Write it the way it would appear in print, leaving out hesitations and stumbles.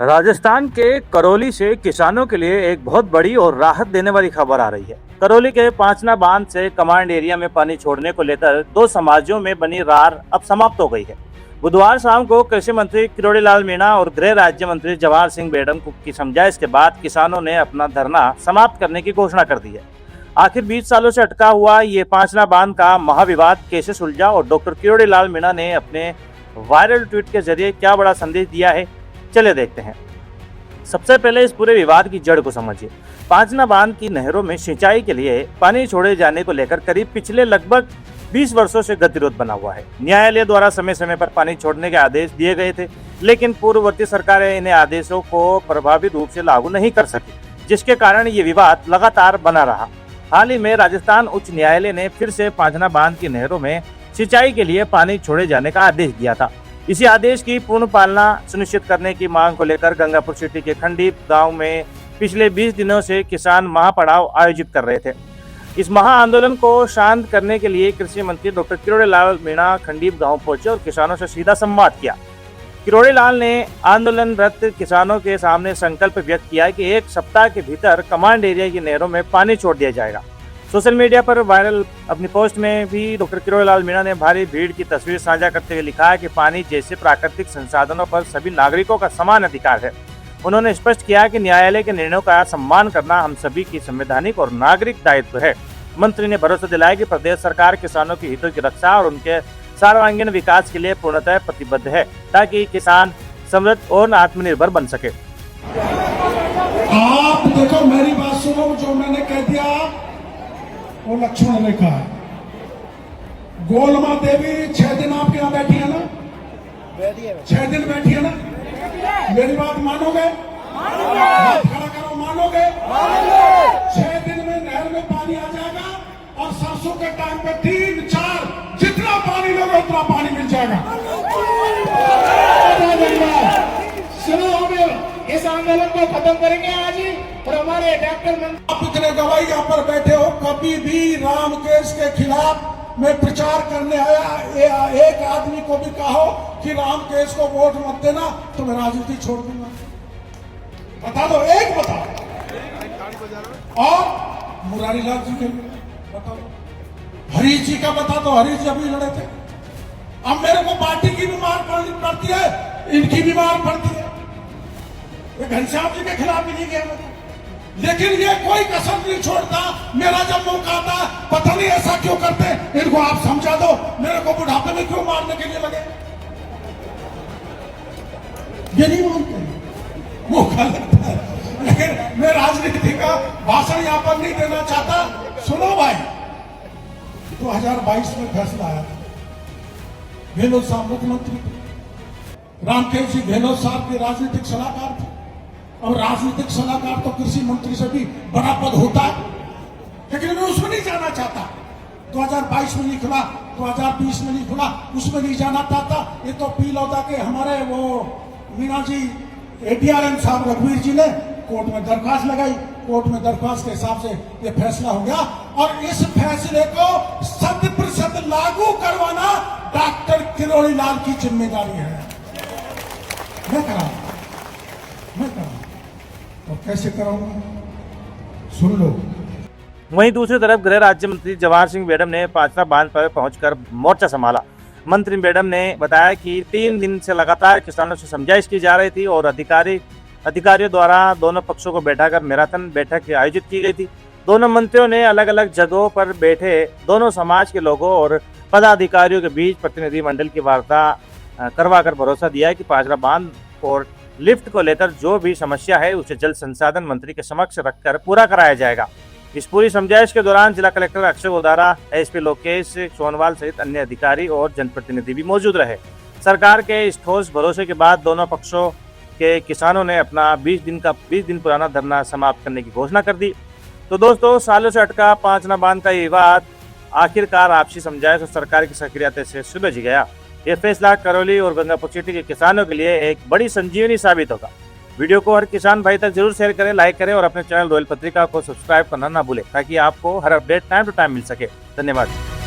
राजस्थान के करौली से किसानों के लिए एक बहुत बड़ी और राहत देने वाली खबर आ रही है। करौली के पांचना बांध से कमांड एरिया में पानी छोड़ने को लेकर दो समाजों में बनी रार अब समाप्त हो गई है। बुधवार शाम को कृषि मंत्री किरोड़ी लाल मीणा और गृह राज्य मंत्री जवाहर सिंह बेडम की समझाइश के बाद किसानों ने अपना धरना समाप्त करने की घोषणा कर दी है। आखिर 20 सालों से अटका हुआ ये पांचना बांध का महाविवाद कैसे सुलझा और डॉक्टर किरोड़ी लाल मीणा ने अपने वायरल ट्वीट के जरिए क्या बड़ा संदेश दिया है, चलिए देखते हैं। सबसे पहले इस पूरे विवाद की जड़ को समझिए। पांचना बांध की नहरों में सिंचाई के लिए पानी छोड़े जाने को लेकर करीब पिछले लगभग 20 वर्षों से गतिरोध बना हुआ है। न्यायालय द्वारा समय समय पर पानी छोड़ने के आदेश दिए गए थे, लेकिन पूर्ववर्ती सरकारें इन आदेशों को प्रभावी रूप से लागू नहीं कर सकी, जिसके कारण ये विवाद लगातार बना रहा। हाल ही में राजस्थान उच्च न्यायालय ने फिर से पांचना बांध की नहरों में सिंचाई के लिए पानी छोड़े जाने का आदेश दिया था। इसी आदेश की पूर्ण पालना सुनिश्चित करने की मांग को लेकर गंगापुर सिटी के खंडीप गांव में पिछले 20 दिनों से किसान महापड़ाव आयोजित कर रहे थे। इस महा आंदोलन को शांत करने के लिए कृषि मंत्री डॉक्टर किरोड़ी लाल मीणा खंडीप गांव पहुंचे और किसानों से सीधा संवाद किया। किरोड़ी लाल ने आंदोलनरत किसानों के सामने संकल्प व्यक्त किया कि एक सप्ताह के भीतर कमांड एरिया की नहरों में पानी छोड़ दिया जाएगा। सोशल मीडिया पर वायरल अपनी पोस्ट में भी डॉक्टर किरोड़ी लाल मीणा ने भारी भीड़ की तस्वीर साझा करते हुए लिखा है कि पानी जैसे प्राकृतिक संसाधनों पर सभी नागरिकों का समान अधिकार है। उन्होंने स्पष्ट किया कि न्यायालय के निर्णयों का सम्मान करना हम सभी की संवैधानिक और नागरिक दायित्व है। मंत्री ने भरोसा दिलाया कि प्रदेश सरकार किसानों के हितों की रक्षा और उनके सर्वांगीण विकास के लिए पूर्णतः प्रतिबद्ध है, ताकि किसान समृद्ध और आत्मनिर्भर बन सके। आप देखो, मेरी बात सुनो, जो मैंने कह दिया वो लक्ष्मण ने कहा। गोलमा देवी 6 दिन आपके यहाँ बैठी है ना, 6 दिन बैठी है ना, मेरी बात मानोगे? हाथ खड़ा करो, मानोगे? 6 दिन में नहर में पानी आ जाएगा और सरसों के टाइम पे 3-4 जितना पानी लोगे उतना पानी मिल जाएगा। सुनो, हमें इस आंदोलन को खत्म करेंगे आज ही। और हमारे डॉक्टर आप इतने गवाही यहाँ पर बैठे हो, कभी भी राम केस के खिलाफ मैं प्रचार करने आया एक आदमी को भी कहो कि राम केस को वोट मत देना तो मैं राजनीति छोड़ दूंगा। बता दो, एक बताओ। और मुरारी लाल जी के बताओ, हरीश जी का बता दो, हरीश जी अभी लड़े थे। अब मेरे को पार्टी की बीमार पड़ती है, इनकी बीमार पड़ती है। ये घनश्याम जी के खिलाफ भी नहीं गया, लेकिन ये कोई कसर नहीं छोड़ता। मेरा जब मौका आता, पता नहीं ऐसा क्यों करते, इनको आप समझा दो। मेरे को बुढ़ापे में क्यों मारने के लिए लगे, ये नहीं मानते, मौका लगता है। लेकिन मैं राजनीति का भाषण यहाँ पर नहीं देना चाहता। सुनो भाई, 2022 में फैसला आया था, गहलोत साहब मुख्यमंत्री थे, रामकेश जी गहलोत साहब के राजनीतिक सलाहकार थे। और राजनीतिक सलाहकार तो कृषि मंत्री से भी बड़ा पद होता है, लेकिन मैं उसमें नहीं जाना चाहता। 2022 में नहीं खुला, 2020 में नहीं खुला, उसमें नहीं जाना चाहता। ये तो पी लौटा के हमारे वो मीणा जी ADRM साहब रघुवीर जी ने कोर्ट में दरख्वास्त लगाई। कोर्ट में दरख्वास्त के हिसाब से ये फैसला हो गया और इस फैसले को 100% लागू करवाना डॉक्टर किरोड़ी लाल की जिम्मेदारी है। मैं कराऊंगा, मैं कराऊंगा, और कैसे कराऊंगा सुन लो। वहीं दूसरी तरफ गृह राज्य मंत्री जवाहर सिंह बेडम ने पांचना बांध पर पहुंचकर मोर्चा संभाला। मंत्री बेडम ने बताया कि 3 दिन से लगातार किसानों से समझाइश की जा रही थी और अधिकारियों द्वारा दोनों पक्षों को बैठाकर मैराथन बैठक आयोजित की गई थी। दोनों मंत्रियों ने अलग अलग जगहों पर बैठे दोनों समाज के लोगों और पदाधिकारियों के बीच प्रतिनिधिमंडल की वार्ता करवाकर भरोसा दिया कि पांचना बांध और लिफ्ट को लेकर जो भी समस्या है उसे जल संसाधन मंत्री के समक्ष रखकर पूरा कराया जाएगा। इस पूरी समझाइश के दौरान जिला कलेक्टर अक्षय गोदारा, SP लोकेश सोनवाल सहित अन्य अधिकारी और जनप्रतिनिधि भी मौजूद रहे। सरकार के इस ठोस भरोसे के बाद दोनों पक्षों के किसानों ने अपना 20 दिन पुराना धरना समाप्त करने की घोषणा कर दी। तो दोस्तों, सालों से अटका पांचना बांध का ये विवाद आखिरकार आपसी समझाइश और सरकार की सक्रियता से सुलझ गया। ये फैसला करौली और गंगापुर सिटी के किसानों के लिए एक बड़ी संजीवनी साबित होगा। वीडियो को हर किसान भाई तक जरूर शेयर करें, लाइक करें और अपने चैनल रॉयल पत्रिका को सब्सक्राइब करना ना भूलें, ताकि आपको हर अपडेट टाइम टू टाइम मिल सके। धन्यवाद।